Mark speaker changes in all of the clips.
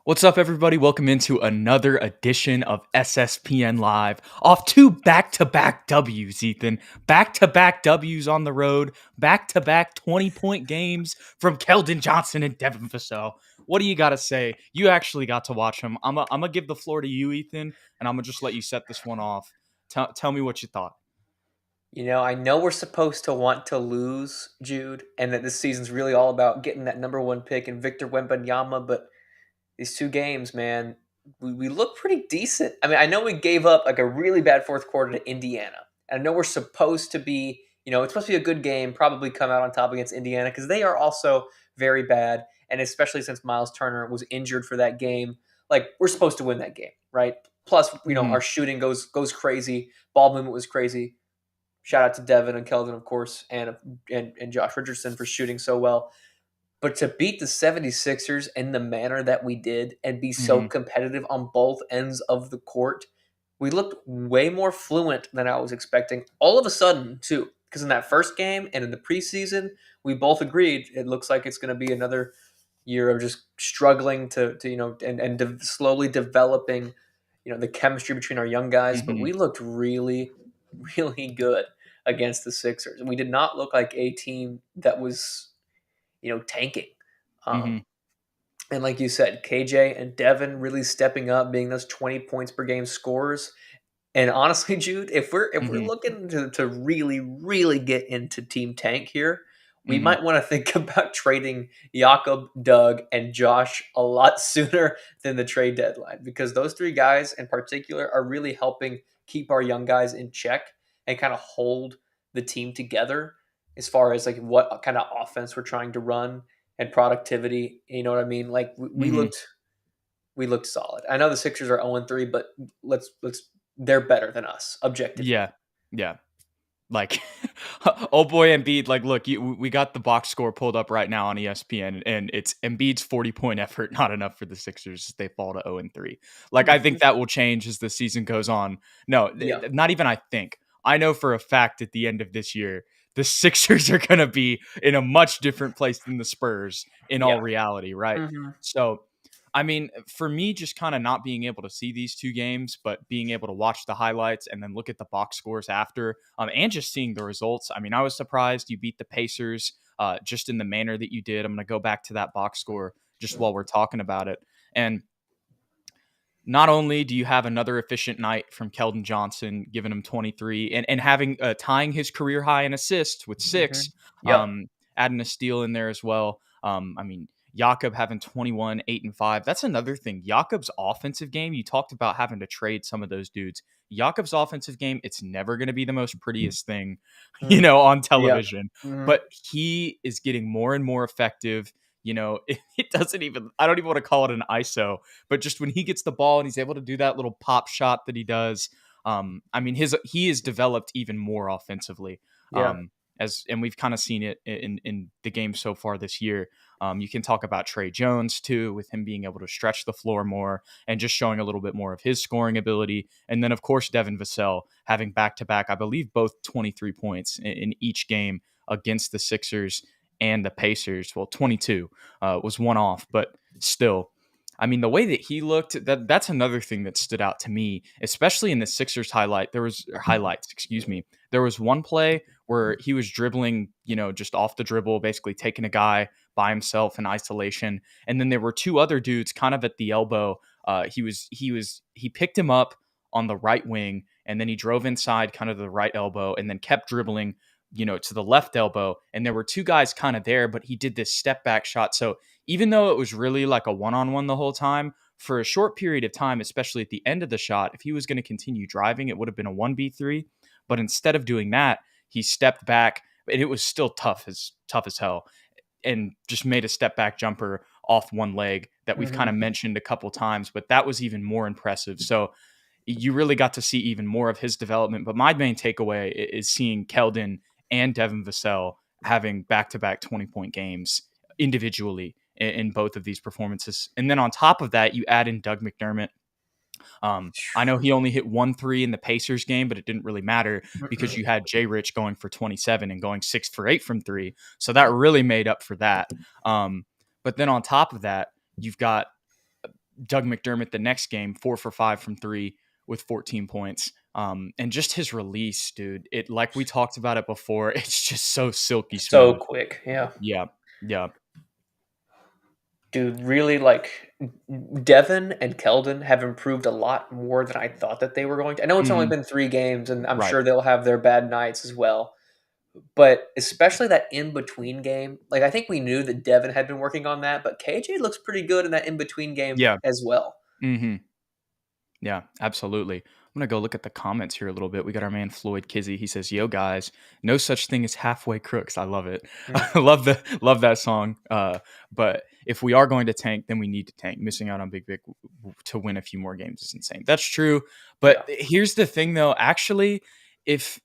Speaker 1: What's up, everybody? Welcome into another edition of SSPN Live. Off two back-to-back W's, Ethan. Back-to-back W's on the road. Back-to-back 20-point games from Keldon Johnson and Devin Vassell. What do you got to say? You actually got to watch them. I'm going to give the floor to you, Ethan, and I'm going to just let you set this one off. Tell me what you thought.
Speaker 2: I know we're supposed to want to lose, Jude, and that this season's really all about getting that number one pick and Victor Wembanyama, but these two games, man, we look pretty decent. I mean, I know we gave up like a really bad fourth quarter to Indiana. And I know we're supposed to be, it's supposed to be a good game, probably come out on top against Indiana because they are also very bad. And especially since Miles Turner was injured for that game, like we're supposed to win that game, right? Plus,
Speaker 1: Mm-hmm.
Speaker 2: our shooting goes crazy. Ball movement was crazy. Shout out to Devin and Keldon, of course, and Josh Richardson for shooting so well. But to beat the 76ers in the manner that we did and be so
Speaker 1: Mm-hmm.
Speaker 2: competitive on both ends of the court, we looked way more fluent than I was expecting. All of a sudden, too, because in that first game and in the preseason, we both agreed it looks like it's going to be another year of just struggling and slowly developing, the chemistry between our young guys. But
Speaker 1: Mm-hmm.
Speaker 2: we looked really, really good against the Sixers. And we did not look like a team that was, tanking.
Speaker 1: Mm-hmm.
Speaker 2: Um, and like you said, KJ and Devin really stepping up, being those 20 points per game scorers. And honestly, Jude, if we're
Speaker 1: Mm-hmm.
Speaker 2: looking to really, really get into Team Tank here, we
Speaker 1: Mm-hmm.
Speaker 2: might want to think about trading Jakob, Doug, and Josh a lot sooner than the trade deadline because those three guys in particular are really helping keep our young guys in check and kind of hold the team together as far as like what kind of offense we're trying to run and productivity. You know what I mean? Like
Speaker 1: Mm-hmm.
Speaker 2: we looked solid. I know the Sixers are 0-3, but let's they're better than us objectively.
Speaker 1: Yeah. Yeah. Like, oh boy, Embiid. Like, look, we got the box score pulled up right now on ESPN, and it's Embiid's 40-point effort not enough for the Sixers. They fall to 0-3. Like, I think that will change as the season goes on. No,
Speaker 2: Yeah.
Speaker 1: not even I think. I know for a fact at the end of this year, the Sixers are going to be in a much different place than the Spurs in all
Speaker 2: Yeah.
Speaker 1: reality, right?
Speaker 2: Mhm.
Speaker 1: So, I mean, for me, just kind of not being able to see these two games, but being able to watch the highlights and then look at the box scores after, and just seeing the results. I mean, I was surprised you beat the Pacers just in the manner that you did. I'm going to go back to that box score just while we're talking about it. And not only do you have another efficient night from Keldon Johnson, giving him 23 and having tying his career high in assists with six,
Speaker 2: Mhm. Yep.
Speaker 1: um, adding a steal in there as well. I mean, Jakob having 21, 8, and 5. That's another thing. Jakob's offensive game, you talked about having to trade some of those dudes. Jakob's offensive game, it's never going to be the most prettiest thing,
Speaker 2: Mm.
Speaker 1: on
Speaker 2: Yep.
Speaker 1: television,
Speaker 2: Mhm.
Speaker 1: but he is getting more and more effective. It doesn't even, I don't even want to call it an ISO, but just when he gets the ball and he's able to do that little pop shot that he does, I mean, he is developed even more offensively.
Speaker 2: Yeah.
Speaker 1: And we've kind of seen it in the game so far this year. You can talk about Trey Jones too, with him being able to stretch the floor more and just showing a little bit more of his scoring ability. And then of course Devin Vassell having back to back, I believe both 23 points in each game against the Sixers and the Pacers. Well, 22 was one off, but still. I mean, the way that he looked, that's another thing that stood out to me, especially in the Sixers highlights, excuse me. There was one play where he was dribbling, just off the dribble, basically taking a guy by himself in isolation. And then there were two other dudes kind of at the elbow. He picked him up on the right wing, and then he drove inside kind of the right elbow and then kept dribbling, to the left elbow. And there were two guys kind of there, but he did this step back shot. So even though it was really like a one-on-one the whole time, for a short period of time, especially at the end of the shot, if he was going to continue driving, it would have been a 1v3. But instead of doing that, he stepped back, and it was still tough as hell, and just made a step back jumper off one leg that we've kind of
Speaker 2: Mhm.
Speaker 1: mentioned a couple times, but that was even more impressive. So you really got to see even more of his development. But my main takeaway is seeing Keldon and Devin Vassell having back-to-back 20-point games individually in both of these performances. And then on top of that, you add in Doug McDermott. I know he only hit 1 3 in the Pacers game, but it didn't really matter because
Speaker 2: Mm-mm.
Speaker 1: you had Jay Rich going for 27 and going 6 for 8 from three. So that really made up for that. But then on top of that, you've got Doug McDermott the next game, 4 for 5 from three with 14 points. And just his release, dude, it, like we talked about it before, it's just so silky
Speaker 2: So
Speaker 1: smooth.
Speaker 2: quick, yeah.
Speaker 1: Yeah. Yeah.
Speaker 2: Dude, really, like, Devin and Keldon have improved a lot more than I thought that they were going to. I know it's only
Speaker 1: Hmm.
Speaker 2: been 3 games, and I'm
Speaker 1: Right.
Speaker 2: sure they'll have their bad nights as well, but especially that in-between game, like, I think we knew that Devin had been working on that, but KJ looks pretty good in that in-between game
Speaker 1: Yeah.
Speaker 2: as well.
Speaker 1: Hmm. Yeah, absolutely. I'm gonna go look at the comments here a little bit. We got our man Floyd Kizzy. He says, "Yo guys, no such thing as halfway crooks." I love it.
Speaker 2: Mm,
Speaker 1: I love that song. But if we are going to tank, then we need to tank. Missing out on Big Vic to win a few more games is insane. That's true. But
Speaker 2: yeah.
Speaker 1: here's the thing, though. Actually, if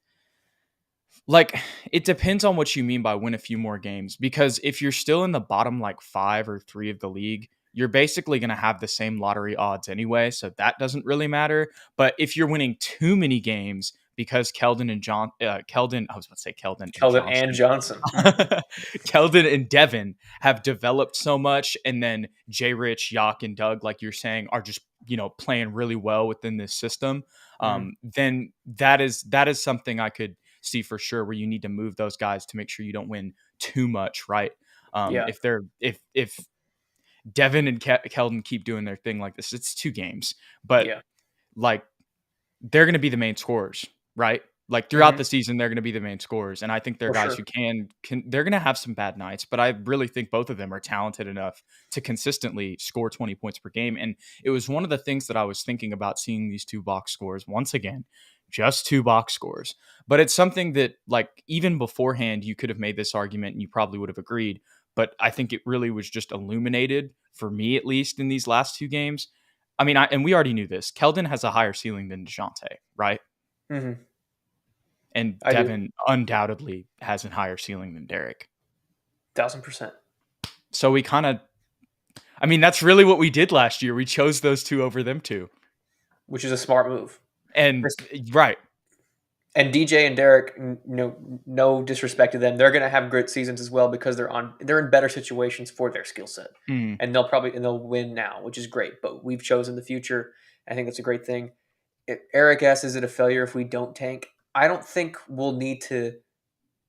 Speaker 1: like it depends on what you mean by win a few more games, because if you're still in the bottom like 5 or 3 of the league, you're basically going to have the same lottery odds anyway, so that doesn't really matter. But if you're winning too many games because Keldon, I was about to say Keldon and
Speaker 2: Keldon and
Speaker 1: Johnson,
Speaker 2: Johnson. Mhm.
Speaker 1: Keldon and Devin have developed so much, and then Jay Rich, Yak, and Doug, like you're saying, are just playing really well within this system.
Speaker 2: Mhm.
Speaker 1: Then that is something I could see for sure, where you need to move those guys to make sure you don't win too much, right?
Speaker 2: Yeah.
Speaker 1: If Devin and Keldon keep doing their thing like this, it's 2 games, but
Speaker 2: Yeah.
Speaker 1: like they're going to be the main scorers, right? Like throughout
Speaker 2: Mhm.
Speaker 1: the season, they're going to be the main scorers, and I think they're
Speaker 2: For
Speaker 1: guys
Speaker 2: sure.
Speaker 1: who can. They're going to have some bad nights, but I really think both of them are talented enough to consistently score 20 points per game. And it was one of the things that I was thinking about, seeing these 2 box scores once again, just 2 box scores. But it's something that, like, even beforehand, you could have made this argument, and you probably would have agreed. But I think it really was just illuminated for me, at least in these last 2 games. I mean, and we already knew this. Keldon has a higher ceiling than DeJounte, right?
Speaker 2: Mhm.
Speaker 1: And
Speaker 2: I do.
Speaker 1: Devin undoubtedly has a higher ceiling than Derek.
Speaker 2: 1000%.
Speaker 1: So we kind of, I mean, that's really what we did last year. We chose those 2 over them 2.
Speaker 2: Which is a smart move.
Speaker 1: And right.
Speaker 2: And DJ and Derek, no disrespect to them, they're going to have great seasons as well because they're in better situations for their skill set,
Speaker 1: Mm,
Speaker 2: and they'll win now, which is great. But we've chosen the future. I think that's a great thing. Eric asks, "Is it a failure if we don't tank?" I don't think we'll need to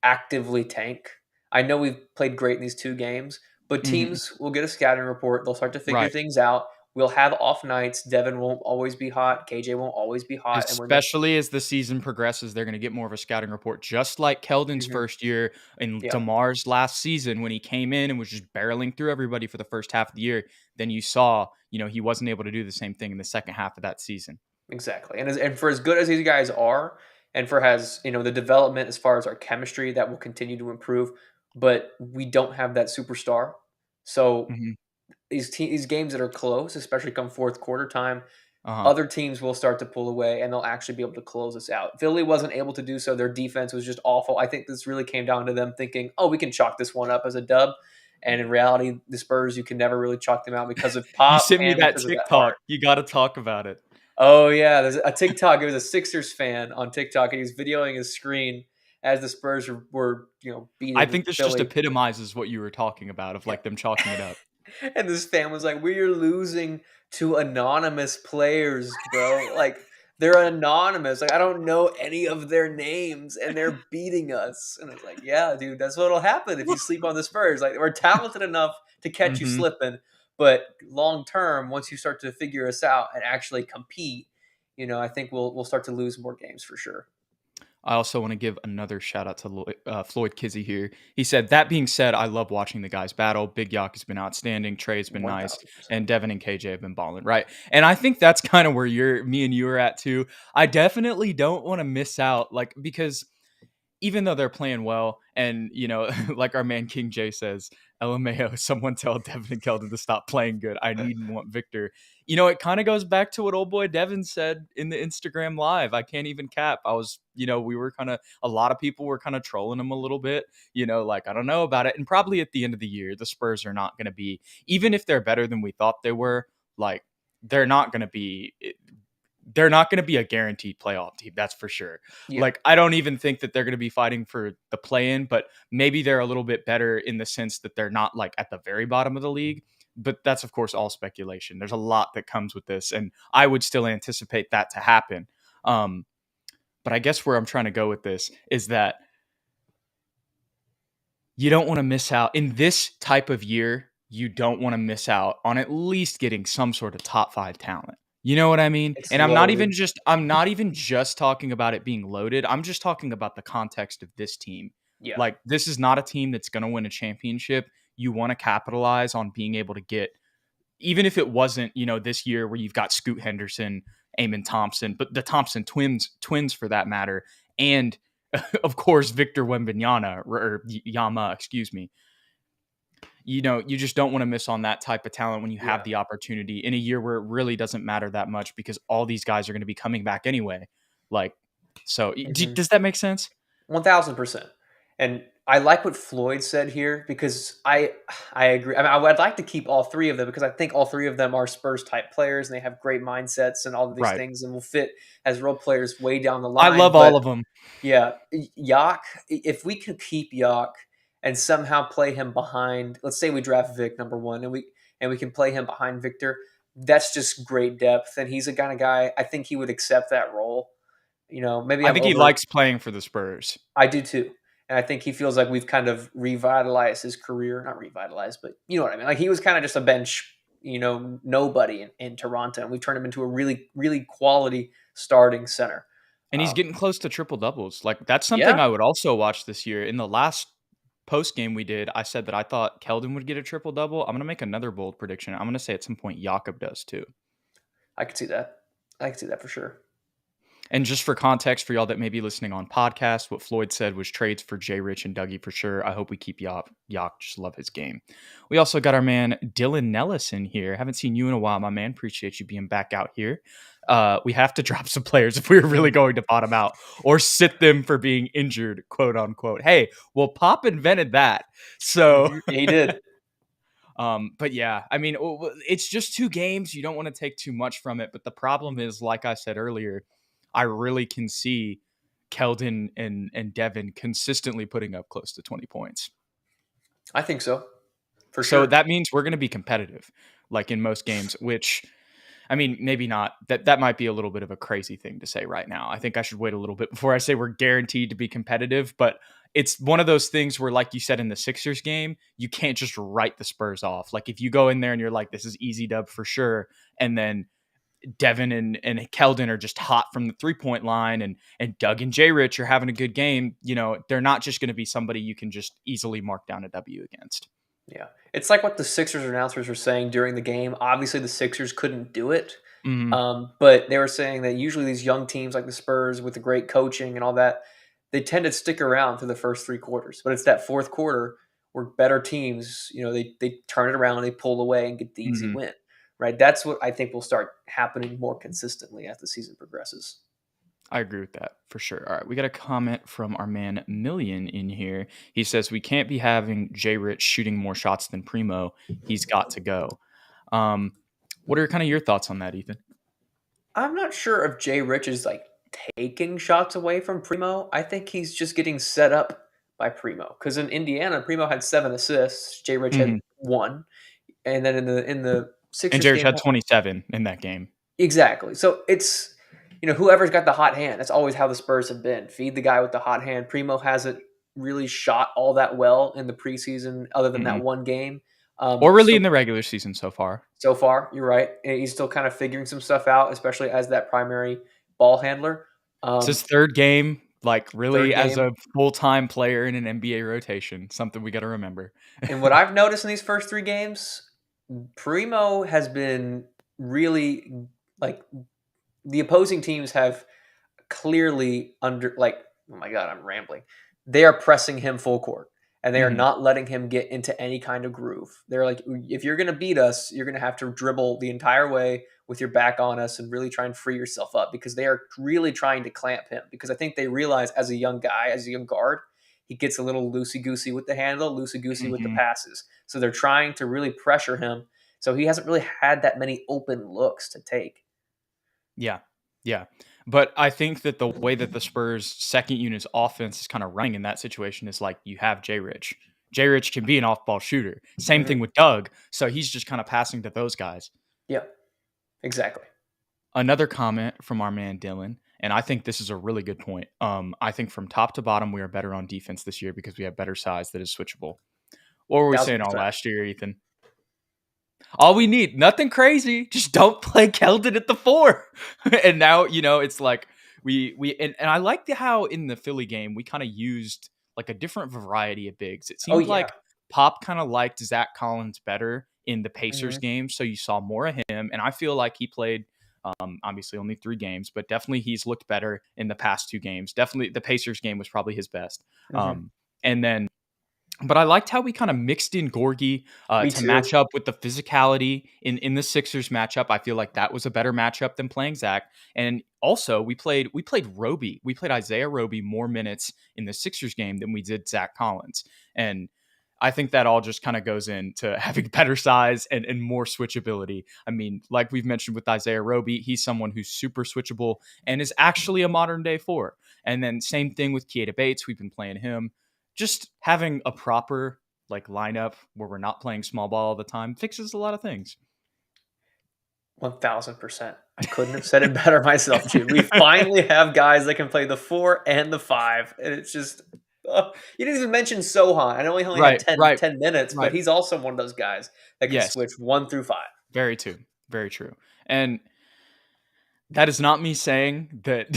Speaker 2: actively tank. I know we've played great in these 2 games, but
Speaker 1: mhm.
Speaker 2: teams will get a scouting report. They'll start to figure
Speaker 1: Right.
Speaker 2: things out. We'll have off nights. Devin won't always be hot. KJ won't always be hot, and we're going
Speaker 1: Especially as the season progresses, they're going to get more of a scouting report, just like Keldon's
Speaker 2: to.
Speaker 1: first year and
Speaker 2: Yeah.
Speaker 1: DeMar's last season when he came in and was just barreling through everybody for the first half of the year. Then you saw, he wasn't able to do the same thing in the second half of that season.
Speaker 2: Exactly, and for as good as these guys are, and for has the development as far as our chemistry that will continue to improve, but we don't have that superstar. So
Speaker 1: Hmm.
Speaker 2: these games that are close, especially come fourth quarter time,
Speaker 1: Uh-huh.
Speaker 2: other teams will start to pull away, and they'll actually be able to close us out. Philly wasn't able to do so; their defense was just awful. I think this really came down to them thinking, "Oh, we can chalk this one up as a dub." And in reality, the Spurs, you can never really chalk them out because of
Speaker 1: You
Speaker 2: Pop
Speaker 1: sent me
Speaker 2: and
Speaker 1: that
Speaker 2: because of that heart.
Speaker 1: TikTok. You got to talk about it.
Speaker 2: Oh yeah, there's a TikTok. It was a Sixers fan on TikTok, and he was videoing his screen as the Spurs were
Speaker 1: I
Speaker 2: beating
Speaker 1: think this just
Speaker 2: Philly.
Speaker 1: epitomizes what you were talking about, of
Speaker 2: Yeah,
Speaker 1: like them chalking it up.
Speaker 2: and this fan was like, "We are losing to anonymous players, bro. Like they're anonymous. Like I don't know any of their names, and they're beating us." And it's like, "Yeah, dude, that's what'll happen if you sleep on the Spurs. Like we're talented enough to catch you
Speaker 1: Hmm.
Speaker 2: slipping, but long term, once you start to figure us out and actually compete, I think we'll start to lose more games for sure."
Speaker 1: I also want to give another shout out to Floyd Kizzy here. He said, "That being said, I love watching the guys battle. Big Yak has been outstanding. Trey's been
Speaker 2: One
Speaker 1: nice.
Speaker 2: thousand percent.
Speaker 1: And Devin and KJ have been balling, right?" And I think that's kind of where me and you are at too. I definitely don't want to miss out, like, because even though they're playing well, and like our man King J says, LMAO, someone tell Devin and Keldon to stop playing good. I need and want Victor. It kind of goes back to what old boy Devin said in the Instagram live. I can't even cap. I was, we were a lot of people were kind of trolling him a little bit, like, I don't know about it. And probably at the end of the year, the Spurs are not going to be, even if they're better than we thought they were, like, they're not going to be they're not going to be a guaranteed playoff team. That's for sure.
Speaker 2: Yeah.
Speaker 1: Like, I don't even think that they're going to be fighting for the play in, but maybe they're a little bit better in the sense that they're not like at the very bottom of the league. But that's, of course, all speculation. There's a lot that comes with this, and I would still anticipate that to happen. But I guess where I'm trying to go with this is that you don't want to miss out in this type of year. You don't want to miss out on at least getting some sort of top 5 talent. You know what I mean?
Speaker 2: It's
Speaker 1: And
Speaker 2: loaded.
Speaker 1: I'm not even just talking about it being loaded. I'm just talking about the context of this team.
Speaker 2: Yeah.
Speaker 1: Like, this is not a team that's going to win a championship. You want to capitalize on being able to get, even if it wasn't, this year where you've got Scoot Henderson, Eamon Thompson, but the Thompson twins for that matter, and of course Victor Wembanyama or Yama, excuse me. You just don't want to miss on that type of talent when you have
Speaker 2: Yeah.
Speaker 1: the opportunity in a year where it really doesn't matter that much because all these guys are going to be coming back anyway. Like, so
Speaker 2: Mhm.
Speaker 1: does that make sense?
Speaker 2: 1000%. And I like what Floyd said here because I agree. I mean, I would like to keep all three of them because I think all three of them are Spurs type players and they have great mindsets and all of these
Speaker 1: Right.
Speaker 2: things and will fit as role players way down the
Speaker 1: I
Speaker 2: line.
Speaker 1: love all
Speaker 2: But
Speaker 1: of them.
Speaker 2: yeah, Yak, if we could keep Yak and somehow play him behind, let's say we draft Vic number one and we can play him behind Victor, that's just great depth. And he's a kind of guy I think he would accept that role. Maybe
Speaker 1: I
Speaker 2: I'm
Speaker 1: think he
Speaker 2: over.
Speaker 1: likes playing for the Spurs.
Speaker 2: I do too. And I think he feels like we've kind of revitalized his career. Not revitalized, but you know what I mean. Like he was kind of just a bench, nobody in Toronto. And we've turned him into a really, really quality starting center.
Speaker 1: And he's getting close to triple doubles. Like, that's something
Speaker 2: Yeah,
Speaker 1: I would also watch this year. In the last post game we did, I said that I thought Keldon would get a triple double. I'm gonna make another bold prediction. I'm gonna say at some point Jakob does too.
Speaker 2: I could see that. I could see that for sure.
Speaker 1: And just for context, for y'all that may be listening on podcast, what Floyd said was trades for Jay Rich and Dougie for sure. I hope we keep Yak. Just love his game. We also got our man Dylan Nellis in here. Haven't seen you in a while, my man. Appreciate you being back out here. We have to drop some players if we were really going to bottom out or sit them for being injured, quote unquote. Hey, well, Pop invented that. So
Speaker 2: Yeah, he did.
Speaker 1: but yeah, I mean, it's just 2 games. You don't want to take too much from it. But the problem is, like I said earlier, I really can see Keldon and Devin consistently putting up close to 20 points.
Speaker 2: I think so, for
Speaker 1: So
Speaker 2: sure.
Speaker 1: that means we're going to be competitive, like in most games, which, I mean, maybe not. That might be a little bit of a crazy thing to say right now. I think I should wait a little bit before I say we're guaranteed to be competitive. But it's one of those things where, like you said in the Sixers game, you can't just write the Spurs off. Like, if you go in there and you're like, this is easy dub for sure, and then Devin and Keldon are just hot from the 3-point line, and Doug and J Rich are having a good game, they're not just going to be somebody you can just easily mark down a W against.
Speaker 2: Yeah. It's like what the Sixers announcers were saying during the game. Obviously, the Sixers couldn't do it.
Speaker 1: Mm-hmm.
Speaker 2: But they were saying that usually these young teams like the Spurs with the great coaching and all that, they tend to stick around through the first 3 quarters. But it's that fourth quarter where better teams, they turn it around and they pull away and get the easy
Speaker 1: Mm-hmm.
Speaker 2: win. Right. That's what I think will start happening more consistently as the season progresses.
Speaker 1: I agree with that for sure. All right, we got a comment from our man Million in here. He says we can't be having Jay Rich shooting more shots than Primo. He's got to go. Um, what are kind of your thoughts on that, Ethan?
Speaker 2: I'm not sure if Jay Rich is like taking shots away from Primo. I think he's just getting set up by Primo. Because in Indiana, Primo had 7 assists. Jay Rich
Speaker 1: Mm-hmm.
Speaker 2: had one, and then in the
Speaker 1: And
Speaker 2: Sixers
Speaker 1: Jay Rich
Speaker 2: game,
Speaker 1: had 27 in that game.
Speaker 2: exactly. So it's whoever's got the hot hand. That's always how the Spurs have been. Feed the guy with the hot hand. Primo hasn't really shot all that well in the preseason, other than
Speaker 1: Mm-mm.
Speaker 2: that one game.
Speaker 1: Or really
Speaker 2: So
Speaker 1: in the regular season so far.
Speaker 2: so far, you're right. And he's still kind of figuring some stuff out, especially as that primary ball handler.
Speaker 1: It's his
Speaker 2: Um,
Speaker 1: third game, like really
Speaker 2: Third
Speaker 1: as
Speaker 2: game.
Speaker 1: a full-time player in an NBA rotation. Something we got to remember.
Speaker 2: And what I've noticed in these first 3 games, Primo has been really like the opposing teams have clearly oh my god, I'm rambling. They are pressing him full court and they are
Speaker 1: Mm-hmm.
Speaker 2: not letting him get into any kind of groove. They're like, if you're going to beat us, you're going to have to dribble the entire way with your back on us and really try and free yourself up because they are really trying to clamp him because I think they realize as a young guy, as a young guard, he gets a little loosey goosey with the handle, loosey goosey with the
Speaker 1: Mm-hmm.
Speaker 2: passes. So they're trying to really pressure him. So he hasn't really had that many open looks to take.
Speaker 1: Yeah. Yeah. But I think that the way that the Spurs second unit's offense is kind of running in that situation is like you have Jay Rich. Jay Rich can be an off ball shooter. Same
Speaker 2: Hmm.
Speaker 1: thing with Doug. So he's just kind of passing to those guys.
Speaker 2: Yeah, exactly.
Speaker 1: Another comment from our man Dylan, and I think this is a really good point. I think from top to bottom, we are better on defense this year because we have better size that is switchable. What were we
Speaker 2: Thousand
Speaker 1: saying all
Speaker 2: percent.
Speaker 1: last year, Ethan? All we need, nothing crazy. Just don't play Keldon at the 4. And now, it's like and I liked how in the Philly game we kind of used like a different variety of bigs. It
Speaker 2: Oh
Speaker 1: seemed
Speaker 2: yeah.
Speaker 1: like Pop kind of liked Zach Collins better in the Pacers
Speaker 2: Hmm.
Speaker 1: game, so you saw more of him. And I feel like he played obviously only 3 games, but definitely he's looked better in the past 2 games. Definitely the Pacers game was probably his best.
Speaker 2: Hmm.
Speaker 1: And then but I liked how we kind of mixed in Gorgie
Speaker 2: Me
Speaker 1: to match
Speaker 2: too.
Speaker 1: up with the physicality in the Sixers matchup. I feel like that was a better matchup than playing Zach. And also we played Roby. We played Isaiah Roby more minutes in the Sixers game than we did Zach Collins. And I think that all just kind of goes into having better size and more switchability. I mean, like we've mentioned with Isaiah Roby, he's someone who's super switchable and is actually a modern day 4. And then same thing with Keita Bates. We've been playing him. Just having a proper like lineup where we're not playing small ball all the time fixes a lot of things.
Speaker 2: 1000%. I couldn't have said it better myself, Jude. We finally have guys that can play the 4 and the 5, and it's just you didn't even mention Sohan. I know he only had
Speaker 1: Right, right,
Speaker 2: 10 minutes, but
Speaker 1: right.
Speaker 2: he's also one of those guys that can
Speaker 1: Yes,
Speaker 2: switch 1 through 5.
Speaker 1: very true, very true. And that is not me saying that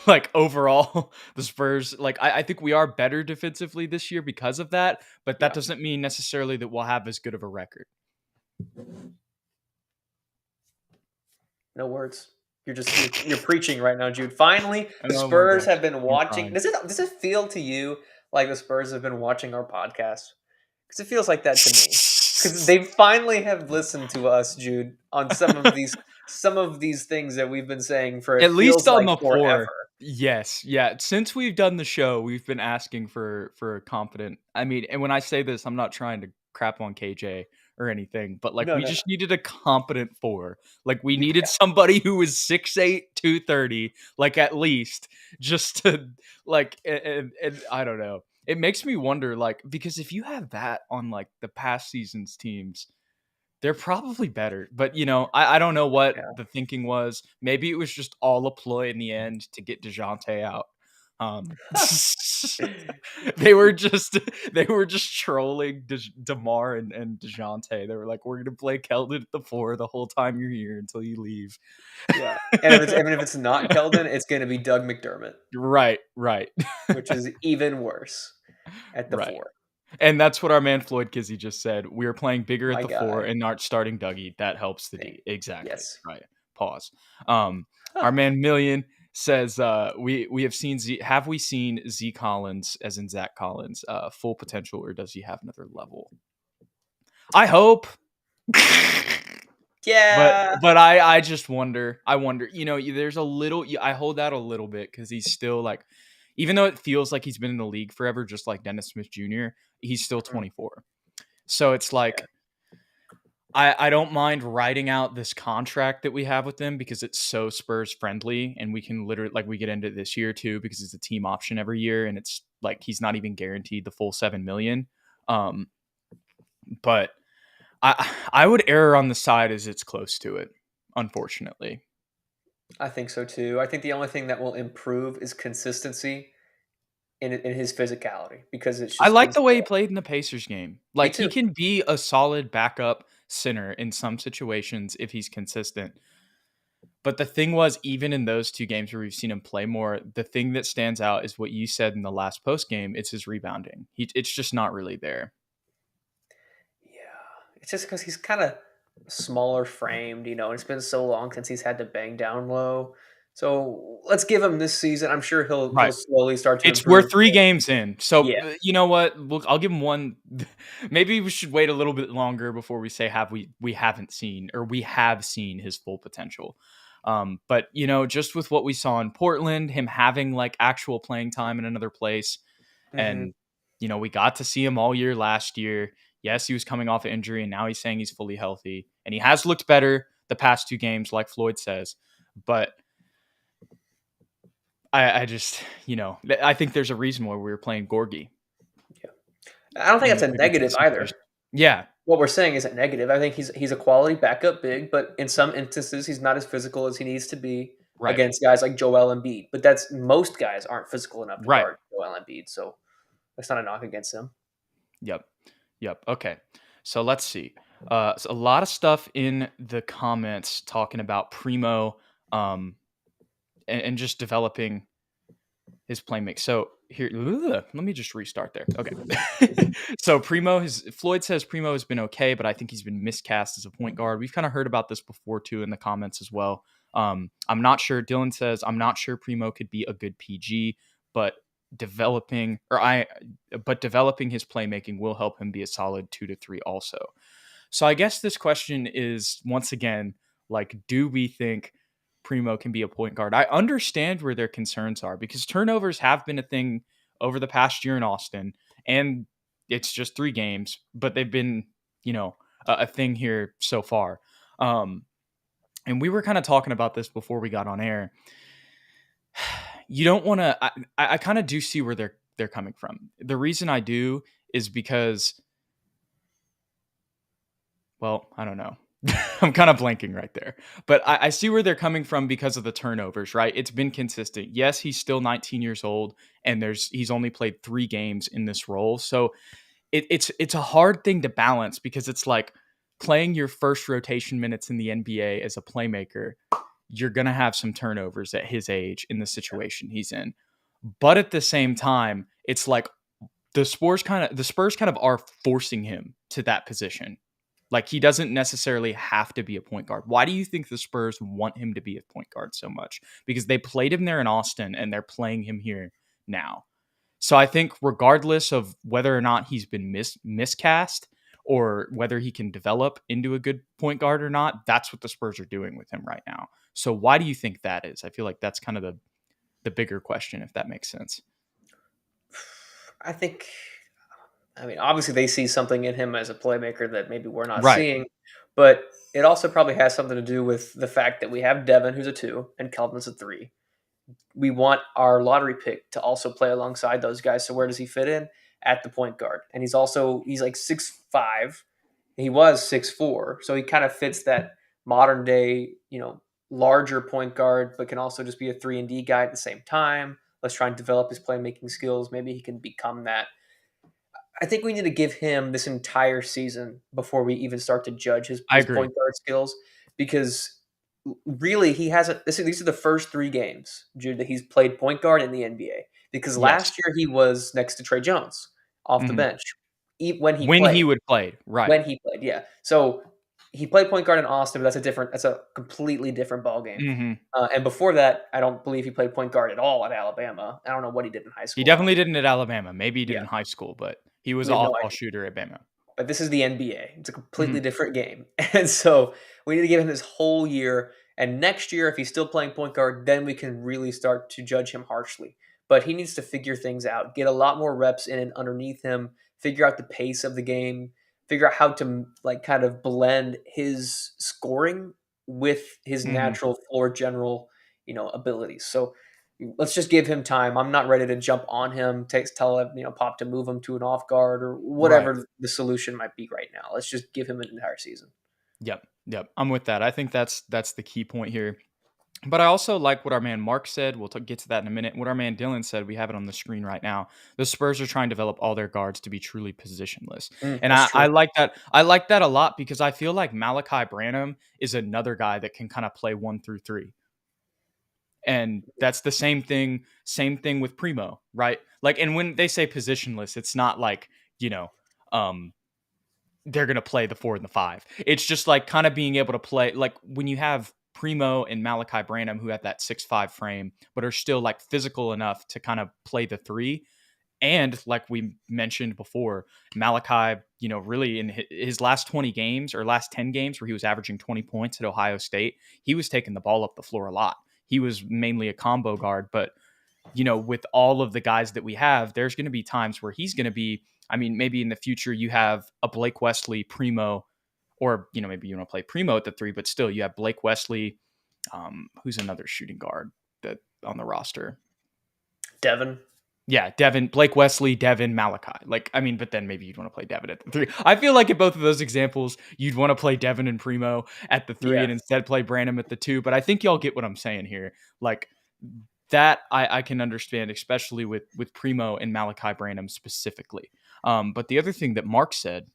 Speaker 1: like overall the Spurs like I think we are better defensively this year because of that, but that
Speaker 2: Yeah.
Speaker 1: doesn't mean necessarily that we'll have as good of a record.
Speaker 2: No words. You're preaching right now, Jude. Finally, the
Speaker 1: Oh my
Speaker 2: Spurs have
Speaker 1: gosh,
Speaker 2: been
Speaker 1: I'm
Speaker 2: watching.
Speaker 1: crying.
Speaker 2: Does it feel to you like the Spurs have been watching our podcast? Because it feels like that to me. Because they finally have listened to us, Jude, on some of these things that we've been saying for
Speaker 1: At
Speaker 2: it
Speaker 1: least
Speaker 2: feels
Speaker 1: on
Speaker 2: like
Speaker 1: the
Speaker 2: forever.
Speaker 1: 4. Yes, yeah. Since we've done the show, we've been asking for a confident. I mean, and when I say this, I'm not trying to crap on KJ or anything, but like
Speaker 2: No,
Speaker 1: we
Speaker 2: no, no.
Speaker 1: just needed a competent 4. Like we needed somebody who was 6'8", 230, like at least just to like and I don't know. It makes me wonder like because if you have that on like the past season's teams, they're probably better, but, I don't know what
Speaker 2: Yeah.
Speaker 1: the thinking was. Maybe it was just all a ploy in the end to get DeJounte out. Um, they were just they were just trolling DeMar and DeJounte. They were like, "We're gonna play Keldon at the 4 the whole time you're here until you leave."
Speaker 2: Yeah. And if it's not Keldon, it's going to be Doug McDermott,
Speaker 1: Right, right,
Speaker 2: which is even worse at the
Speaker 1: right.
Speaker 2: 4.
Speaker 1: And that's what our man Floyd Kizzy just said. We are playing bigger at
Speaker 2: My
Speaker 1: the 4
Speaker 2: guy.
Speaker 1: and not starting Dougie. That helps the
Speaker 2: Thank-
Speaker 1: D. Exactly.
Speaker 2: Yes.
Speaker 1: Right. Pause. Um,
Speaker 2: Huh.
Speaker 1: our man Million says we have seen have we seen Z Collins as in Zach Collins full potential or does he have another level? I hope. but
Speaker 2: Yeah.
Speaker 1: but I just wonder. I wonder. There's a little. I hold out a little bit because he's still like, even though it feels like he's been in the league forever, just like Dennis Smith Jr. He's still
Speaker 2: Mhm.
Speaker 1: 24. So it's like
Speaker 2: Yeah.
Speaker 1: I don't mind writing out this contract that we have with them because it's so Spurs friendly and we can literally like we get into it this year too because it's a team option every year and it's like he's not even guaranteed the full 7 million. Um, but I would err on the side as it's close to it, unfortunately.
Speaker 2: I think so too. I think the only thing that will improve is consistency in his physicality because it's
Speaker 1: I
Speaker 2: just been
Speaker 1: like the way he
Speaker 2: so.
Speaker 1: played in the Pacers game.
Speaker 2: Me
Speaker 1: Like he
Speaker 2: too.
Speaker 1: can be a solid backup center in some situations if he's consistent. But the thing was, even in those 2 games where we've seen him play more, the thing that stands out is what you said in the last post game. It's his rebounding. It's just not really there.
Speaker 2: Yeah. It's just because he's kind of smaller framed, and it's been so long since he's had to bang down low. So let's give him this season. I'm sure he'll
Speaker 1: Right.
Speaker 2: slowly start to
Speaker 1: We're
Speaker 2: improve.
Speaker 1: 3 games in. So
Speaker 2: Yeah.
Speaker 1: you know what? I'll give him one. Maybe we should wait a little bit longer before we say we haven't seen or we have seen his full potential. But just with what we saw in Portland, him having like actual playing time in another place,
Speaker 2: Hmm.
Speaker 1: and we got to see him all year last year. Yes, he was coming off an injury, and now he's saying he's fully healthy, and he has looked better the past 2 games, like Floyd says. But I just, I think there's a reason why we were playing Gorgie,
Speaker 2: Yeah. I don't think
Speaker 1: and
Speaker 2: that's
Speaker 1: we
Speaker 2: a
Speaker 1: played into the
Speaker 2: negative either.
Speaker 1: situation. Yeah,
Speaker 2: What we're saying isn't negative. I think he's a quality backup big, but in some instances he's not as physical as he needs to be
Speaker 1: right,
Speaker 2: against guys like Joel Embiid. But that's most guys aren't physical enough to
Speaker 1: right.
Speaker 2: guard Joel Embiid, so that's not a knock against him.
Speaker 1: Yep. Yep. Okay. So let's see. So a lot of stuff in the comments talking about Primo, um, and just developing his playmaking. So here, let me just restart there. Okay. So Floyd says Primo has been okay, but I think he's been miscast as a point guard. We've kind of heard about this before too in the comments as well. I'm not sure. Dylan says I'm not sure Primo could be a good PG, but developing or I but developing his playmaking will help him be a solid 2 to 3 also. So I guess this question is once again like, do we think Primo can be a point guard? I understand where their concerns are because turnovers have been a thing over the past year in Austin, and it's just 3 games, but they've been, a thing here so far. And we were kind of talking about this before we got on air. You don't want to. I kind of do see where they're coming from. The reason I do is because, well, I don't know. I'm kind of blanking right there. But I see where they're coming from because of the turnovers, right? It's been consistent. Yes, he's still 19 years old, and he's only played 3 games in this role. So it's a hard thing to balance because it's like playing your first rotation minutes in the NBA as a playmaker. You're gonna have some turnovers at his age in the situation he's in. But at the same time, it's like the Spurs kind of are forcing him to that position. Like he doesn't necessarily have to be a point guard. Why do you think the Spurs want him to be a point guard so much? Because they played him there in Austin and they're playing him here now. So I think regardless of whether or not he's been miscast or whether he can develop into a good point guard or not, that's what the Spurs are doing with him right now. So why do you think that is? I feel like that's kind of the bigger question, if that makes sense.
Speaker 2: I think, I mean, obviously they see something in him as a playmaker that maybe we're not
Speaker 1: Right.
Speaker 2: seeing, but it also probably has something to do with the fact that we have Devin, who's a 2, and Kelvin's a 3. We want our lottery pick to also play alongside those guys. So where does he fit in? At the point guard. And he's like 6'5". He was 6'4". So he kind of fits that modern day, larger point guard, but can also just be a 3 and D guy at the same time. Let's try and develop his playmaking skills. Maybe he can become that. I think we need to give him this entire season before we even start to judge his,
Speaker 1: I
Speaker 2: his
Speaker 1: agree.
Speaker 2: point guard skills, because really he hasn't. These are the first 3 games, Jude, that he's played point guard in the NBA. Because
Speaker 1: Yes.
Speaker 2: last year he was next to Trey Jones off the
Speaker 1: Mhm.
Speaker 2: bench when he
Speaker 1: When he
Speaker 2: played.
Speaker 1: would play, right.
Speaker 2: When he played, yeah. So he played point guard in Austin, but that's a completely different ball game.
Speaker 1: Mhm.
Speaker 2: And before that, I don't believe he played point guard at all at Alabama. I don't know what he did in high
Speaker 1: He
Speaker 2: school.
Speaker 1: definitely didn't at Alabama. Maybe he did
Speaker 2: Yeah,
Speaker 1: in high school, but he was
Speaker 2: we
Speaker 1: an
Speaker 2: have no
Speaker 1: off-ball
Speaker 2: idea.
Speaker 1: shooter at Bama.
Speaker 2: But this is the NBA. It's a completely
Speaker 1: Mhm.
Speaker 2: different game. And so we need to give him this whole year. And next year, if he's still playing point guard, then we can really start to judge him harshly. But he needs to figure things out, get a lot more reps in and underneath him, figure out the pace of the game, figure out how to like kind of blend his scoring with his
Speaker 1: Mhm.
Speaker 2: natural floor general, abilities. So let's just give him time. I'm not ready to jump on him, tell him, Pop to move him to an off guard or
Speaker 1: Right.
Speaker 2: whatever the solution might be right now. Let's just give him an entire season.
Speaker 1: Yep. Yep. I'm with that. I think that's the key point here. But I also like what our man Mark said. We'll get to that in a minute. What our man Dylan said, we have it on the screen right now. The Spurs are trying to develop all their guards to be truly positionless. And
Speaker 2: That's
Speaker 1: I
Speaker 2: true.
Speaker 1: like that. I like that a lot because I feel like Malachi Branham is another guy that can kind of play 1 through 3. And that's the same thing with Primo, right? Like, and when they say positionless, it's not like, you know, um, they're going to play the 4 and the 5. It's just like kind of being able to play like when you have Primo and Malachi Branham who have that 6'5" frame, but are still like physical enough to kind of play the 3. And like we mentioned before, Malachi, really in his last 20 games or last 10 games where he was averaging 20 points at Ohio State, he was taking the ball up the floor a lot. He was mainly a combo guard, but with all of the guys that we have, there's going to be times where he's going to be, I mean, maybe in the future you have a Blake Wesley Primo, or, maybe you want to play Primo at the 3, but still you have Blake Wesley, who's another shooting guard that on the roster.
Speaker 2: Devin.
Speaker 1: Yeah, Devin, Blake Wesley, Devin, Malachi. Like, I mean, but then maybe you'd want to play Devin at the three. I feel like in both of those examples, you'd want to play Devin and Primo at the three
Speaker 2: Yeah.
Speaker 1: and instead play Branham at the two. But I think y'all get what I'm saying here. Like that, I can understand, especially with Primo and Malachi Branham specifically. But the other thing that Mark said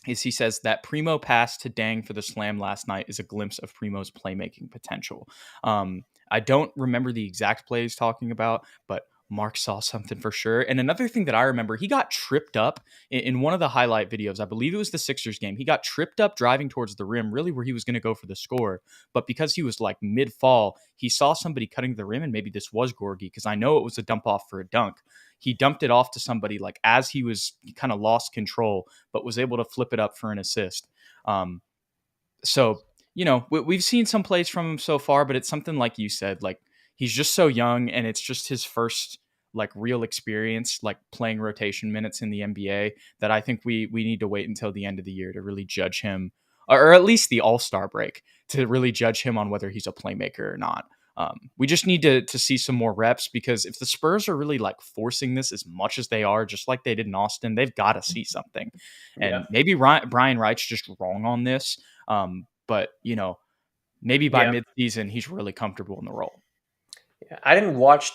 Speaker 1: is he says that Primo pass to Dang for the slam last night is a glimpse of Primo's playmaking potential. I don't remember the exact play he's talking about, but Mark saw something for sure. And another thing that I remember, he got tripped up in one of the highlight videos. I believe it was the Sixers game. He got tripped up driving towards the rim, really where he was going to go for the score. But because he was like mid fall, he saw somebody cutting the rim, and maybe this was Gorgie, because I know it was a dump off for a dunk. He dumped it off to somebody like as he was kind of lost control, but was able to flip it up for an assist. Um, so we've seen some plays from him so far, but it's something like you said, like he's just so young, and it's just his first like real experience, like playing rotation minutes in the NBA, that I think we need to wait until the end of the year to really judge him, or at least the All-Star break, to really judge him on whether he's a playmaker or not. We just need to see some more reps, because if the Spurs are really like forcing this as much as they are, just like they did in Austin, they've got to see something.
Speaker 2: Yeah.
Speaker 1: And maybe Brian Wright's just wrong on this. But maybe by
Speaker 2: Yeah.
Speaker 1: midseason he's really comfortable in the role.
Speaker 2: Yeah. I didn't watch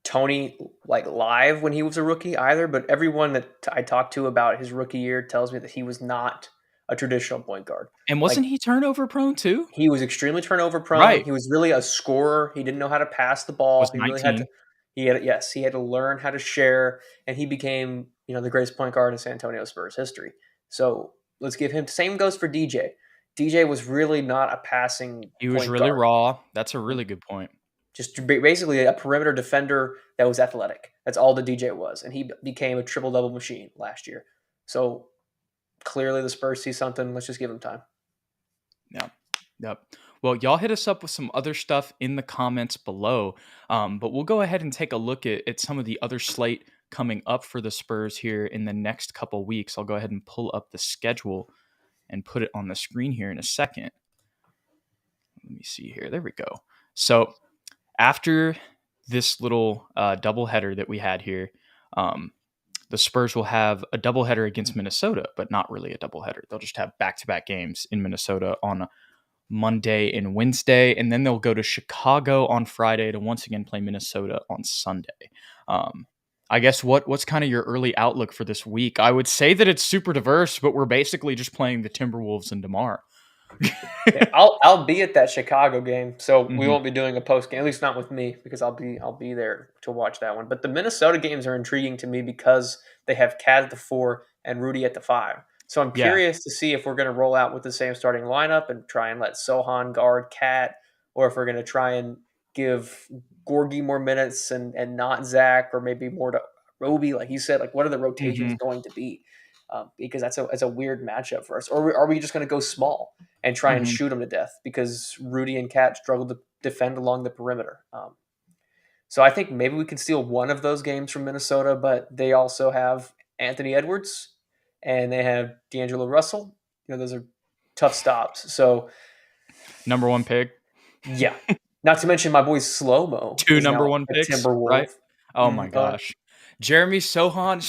Speaker 2: Tony like live when he was a rookie either, but everyone that I talked to about his rookie year tells me that he was not a traditional point guard.
Speaker 1: And
Speaker 2: Like
Speaker 1: wasn't he turnover prone too?
Speaker 2: he was extremely turnover prone.
Speaker 1: Right.
Speaker 2: He was really a scorer. He didn't know how to pass the ball.
Speaker 1: Was
Speaker 2: He really had to.
Speaker 1: 19.
Speaker 2: He had to learn how to share, and he became the greatest point guard in San Antonio Spurs history. So let's give him. Same goes for DJ. DJ was really not a passing
Speaker 1: He was
Speaker 2: point
Speaker 1: really
Speaker 2: guard.
Speaker 1: raw. That's a really good point.
Speaker 2: Just basically a perimeter defender that was athletic. That's all the DJ was, and he became a triple double machine last year. So clearly the Spurs see something. Let's just give him time.
Speaker 1: Yeah. Yep. Well, y'all hit us up with some other stuff in the comments below. But we'll go ahead and take a look at some of the other slate coming up for the Spurs here in the next couple weeks. I'll go ahead and pull up the schedule and put it on the screen here in a second. Let me see here. There we go. So after this little doubleheader that we had here, the Spurs will have a doubleheader against Minnesota, but not really a doubleheader. They'll just have back-to-back games in Minnesota on Monday and Wednesday, and then they'll go to Chicago on Friday to once again play Minnesota on Sunday. I guess what's kind of your early outlook for this week? I would say that it's super diverse, but we're basically just playing the Timberwolves and DeMar.
Speaker 2: Yeah, I'll be at that Chicago game, so we
Speaker 1: Mm-hmm.
Speaker 2: won't be doing a post game. At least not with me, because I'll be there to watch that one. But the Minnesota games are intriguing to me because they have Cat at the 4 and Rudy at the 5. So I'm
Speaker 1: Yeah.
Speaker 2: curious to see if we're going to roll out with the same starting lineup and try and let Sohan guard Cat, or if we're going to try and give Gorgie more minutes and not Zach, or maybe more to Roby, like you said. Like, what are the rotations
Speaker 1: Mm-hmm.
Speaker 2: going to be? Because that's a weird matchup for us. Or are we just going to go small and try and
Speaker 1: Mm-hmm.
Speaker 2: shoot them to death, because Rudy and Cat struggle to defend along the perimeter? So I think maybe we can steal one of those games from Minnesota, but they also have Anthony Edwards and they have D'Angelo Russell. Those are tough stops. So
Speaker 1: Number one pick.
Speaker 2: yeah, not to mention my boy Slow Mo
Speaker 1: Two
Speaker 2: is
Speaker 1: number
Speaker 2: now
Speaker 1: one
Speaker 2: a
Speaker 1: picks, right?
Speaker 2: Timberwolf.
Speaker 1: Oh my gosh. Jeremy Sohan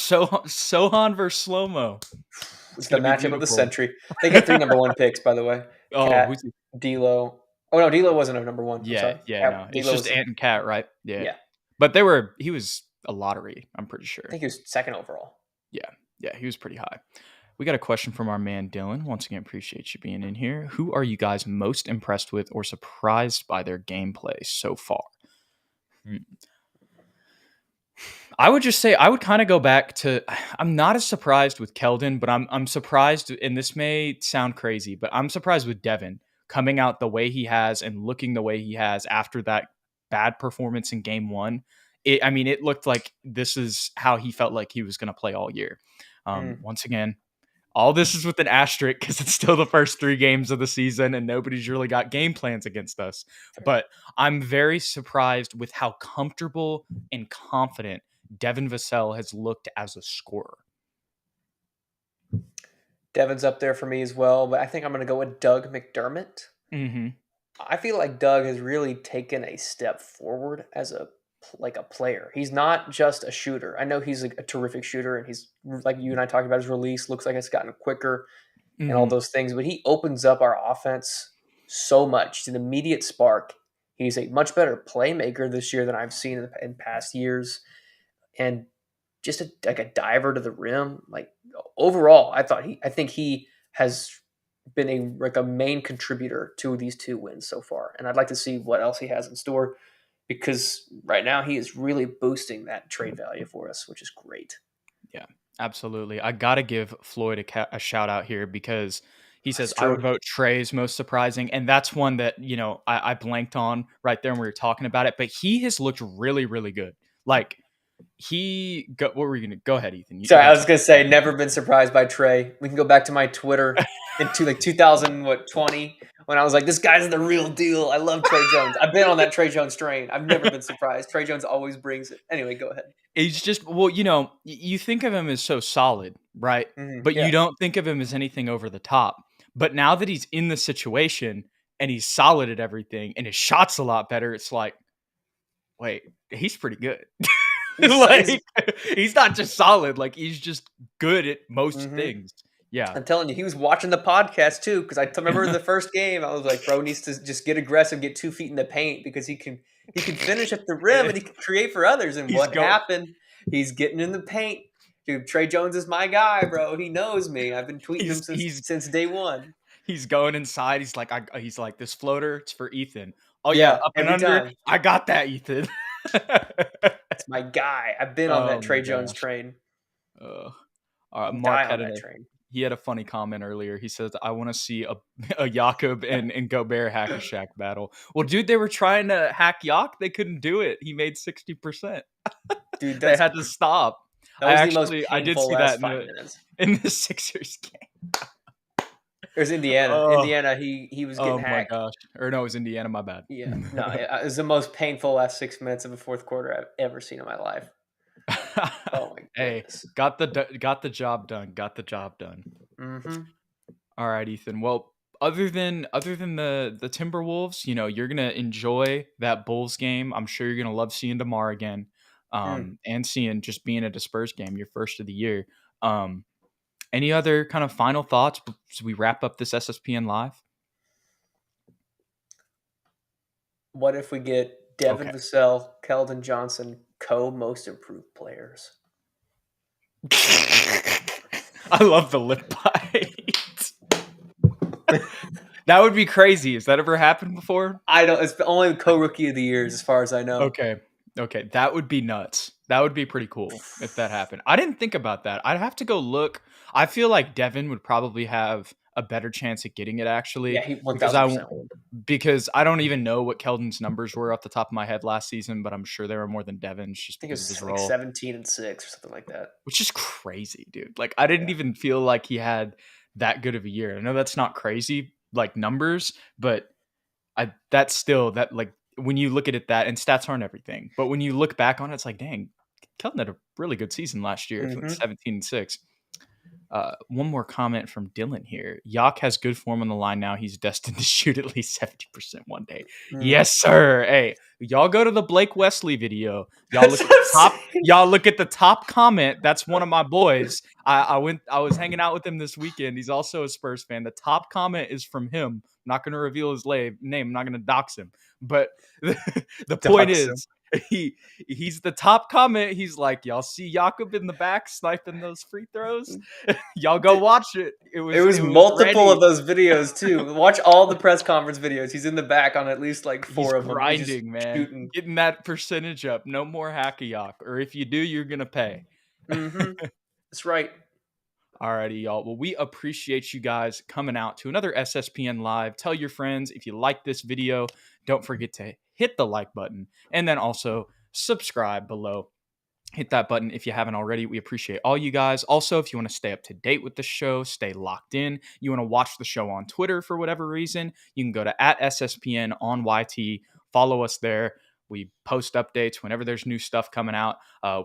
Speaker 1: versus Slow-Mo. It's
Speaker 2: It's the
Speaker 1: gonna be
Speaker 2: matchup of the
Speaker 1: beautiful.
Speaker 2: century. They get three number one picks, by the way.
Speaker 1: Oh,
Speaker 2: Cat,
Speaker 1: who's he?
Speaker 2: D'Lo. Oh no, D'Lo wasn't a number one. I'm
Speaker 1: Yeah,
Speaker 2: sorry.
Speaker 1: yeah, no. It's
Speaker 2: D'Lo
Speaker 1: just
Speaker 2: was,
Speaker 1: Ant and Cat, right? Yeah.
Speaker 2: yeah.
Speaker 1: But he was a lottery, I'm pretty
Speaker 2: I
Speaker 1: sure.
Speaker 2: think he was second overall.
Speaker 1: Yeah. Yeah, he was pretty high. We got a question from our man Dylan. Once again, appreciate you being in here. Who are you guys most impressed with or surprised by their gameplay so far? I would just say I would kind of go back to I'm not as surprised with Keldon, but I'm surprised, and this may sound crazy, but I'm surprised with Devin coming out the way he has and looking the way he has after that bad performance in game one. It looked like this is how he felt like he was going to play all year.
Speaker 2: Mm.
Speaker 1: Once again, all this is with an asterisk because it's still the first 3 games of the season and nobody's really got game plans against us. But I'm very surprised with how comfortable and confident Devin Vassell has looked as a scorer.
Speaker 2: Devin's up there for me as well, but I think I'm going to go with Doug McDermott.
Speaker 1: Mm-hmm.
Speaker 2: I feel like Doug has really taken a step forward as a like a player. He's not just a shooter. I know he's a terrific shooter, and he's like you and I talked about his release. Looks like it's gotten quicker and all
Speaker 1: Hmm.
Speaker 2: those things. But he opens up our offense so much. He's an immediate spark. He's a much better playmaker this year than I've seen in past years, and just like a diver to the rim. Like overall, I think he has been a main contributor to these 2 wins so far, and I'd like to see what else he has in store because right now he is really boosting that trade value for us, which is great.
Speaker 1: Yeah, absolutely. I got to give Floyd a shout out here because he says,
Speaker 2: That's
Speaker 1: I would
Speaker 2: true.
Speaker 1: vote Trey's most surprising. And that's one that, I blanked on right there when we were talking about it. But he has looked really, really good. Like, what were you going to go ahead, Ethan? You
Speaker 2: Sorry, I
Speaker 1: got
Speaker 2: was
Speaker 1: something
Speaker 2: gonna
Speaker 1: to
Speaker 2: say
Speaker 1: say?
Speaker 2: never been surprised by Trey. We can go back to my Twitter into like 2020 when I was like, this guy's the real deal. I love Trey Jones. I've been on that Trey Jones train. I've never been surprised. Trey Jones always brings it. Anyway, go ahead.
Speaker 1: He's just, well, you think of him as so solid, right? But you
Speaker 2: Yeah,
Speaker 1: don't think of him as anything over the top. But now that he's in the situation and he's solid at everything and his shot's a lot better, it's like, wait, he's pretty good.
Speaker 2: he's
Speaker 1: Like, he's not just solid, like he's just good at most
Speaker 2: mhm.
Speaker 1: things. Yeah.
Speaker 2: I'm telling you, he was watching the podcast too. Because remember the first game, I was like, "Bro needs to just get aggressive, get 2 feet in the paint because he can finish at the rim and he can create for others." And
Speaker 1: He's
Speaker 2: what
Speaker 1: go
Speaker 2: happened? He's getting in the paint. Dude, Trey Jones is my guy, bro. He knows me. I've been tweeting him
Speaker 1: he's
Speaker 2: since
Speaker 1: he's
Speaker 2: since day one.
Speaker 1: he's going inside. He's like, this floater, it's for Ethan. Oh yeah,
Speaker 2: Yeah,
Speaker 1: up and
Speaker 2: every
Speaker 1: under.
Speaker 2: time.
Speaker 1: I got that, Ethan.
Speaker 2: It's my guy. I've been on
Speaker 1: Oh
Speaker 2: that
Speaker 1: my
Speaker 2: Trey Jones
Speaker 1: gosh.
Speaker 2: train.
Speaker 1: Uh,
Speaker 2: Die
Speaker 1: Mark
Speaker 2: on that train.
Speaker 1: he had a funny comment earlier. He says, "I want to see a Jakob and Gobert hack a Shack battle." Well, dude, they were trying to hack Yak. They couldn't do it. He made 60%.
Speaker 2: Dude,
Speaker 1: They had to stop.
Speaker 2: that was the most
Speaker 1: I did
Speaker 2: painful
Speaker 1: see that
Speaker 2: last 5 minutes.
Speaker 1: in the Sixers game.
Speaker 2: It was Indiana.
Speaker 1: Oh,
Speaker 2: Indiana, he was getting
Speaker 1: oh my
Speaker 2: hacked.
Speaker 1: gosh. Or no, it was Indiana. My bad.
Speaker 2: Yeah, no, it was the most painful last 6 minutes of a fourth quarter I've ever seen in my life. Oh my
Speaker 1: Hey,
Speaker 2: goodness.
Speaker 1: got the job done. Got the job done.
Speaker 2: Mm-hmm.
Speaker 1: All right, Ethan. Well, other than the Timberwolves, you're gonna enjoy that Bulls game. I'm sure you're gonna love seeing DeMar again,
Speaker 2: Mm.
Speaker 1: and seeing just being at a Spurs game, your first of the year. Um, any other kind of final thoughts as we wrap up this SSPN live?
Speaker 2: What if we get Devin
Speaker 1: Okay.
Speaker 2: Vassell, Keldon Johnson, co-most improved players?
Speaker 1: I love the lip bite. That would be crazy. Has that ever happened before?
Speaker 2: I don't. It's only co-rookie of the years, as far as I know.
Speaker 1: Okay. Okay. That would be nuts. That would be pretty cool if that happened. I didn't think about that. I'd have to go look. I feel like Devin would probably have a better chance at getting it
Speaker 2: Yeah,
Speaker 1: actually
Speaker 2: he one
Speaker 1: because
Speaker 2: thousand percent would.
Speaker 1: I don't even know what Keldon's numbers were off the top of my head last season, but I'm sure they were more than Devin's just
Speaker 2: I think it
Speaker 1: because of his
Speaker 2: was like
Speaker 1: role,
Speaker 2: 17-6 or something like that.
Speaker 1: which is crazy, dude. Like I didn't
Speaker 2: Yeah.
Speaker 1: even feel like he had that good of a year. I know that's not crazy like numbers, but that's still that like when you look at it that and stats aren't everything, but when you look back on it, it's like, dang, Kelton had a really good season last year. If it went
Speaker 2: Mm-hmm.
Speaker 1: 17-6. One more comment from Dylan here. Yak has good form on the line now. He's destined to shoot at least 70% one day.
Speaker 2: Mm.
Speaker 1: Yes, sir. Hey, y'all go to the Blake Wesley video.
Speaker 2: That's what I'm saying.
Speaker 1: Y'all look at the top comment. That's one of my boys. I was hanging out with him this weekend. He's also a Spurs fan. The top comment is from him. I'm not going to reveal his name. I'm not going to dox him. But the point
Speaker 2: Dox him.
Speaker 1: is, he's the top comment. He's like, y'all see Jakob in the back sniping those free throws? Y'all go watch it. It
Speaker 2: It
Speaker 1: was
Speaker 2: was multiple
Speaker 1: ready.
Speaker 2: of those videos too. Watch all the press conference videos. He's in the back on at least like
Speaker 1: He's
Speaker 2: 4 of them. He's just
Speaker 1: grinding, man.
Speaker 2: shooting.
Speaker 1: Getting that percentage up. No more hacky-yak. Or if you do, you're gonna pay.
Speaker 2: Mm-hmm. That's right.
Speaker 1: Alrighty, y'all. Well, we appreciate you guys coming out to another SSPN Live. Tell your friends if you like this video. Don't forget to hit the like button and then also subscribe below. Hit that button if you haven't already. We appreciate all you guys. Also, if you want to stay up to date with the show, stay locked in. You want to watch the show on Twitter for whatever reason, you can go to @SSPN on YT. Follow us there. We post updates whenever there's new stuff coming out.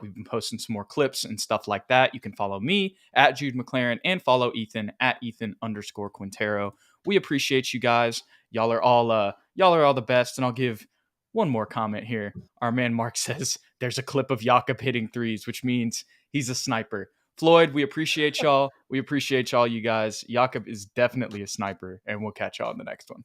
Speaker 1: We've been posting some more clips and stuff like that. You can follow me @Jude McLaren and follow Ethan @Ethan_Quintero. We appreciate you guys. Y'all are all the best, and I'll give One more comment here. Our man Mark says there's a clip of Jakob hitting threes, which means he's a sniper. Floyd, we appreciate y'all. We appreciate y'all, you guys. Jakob is definitely a sniper, and we'll catch y'all in the next one.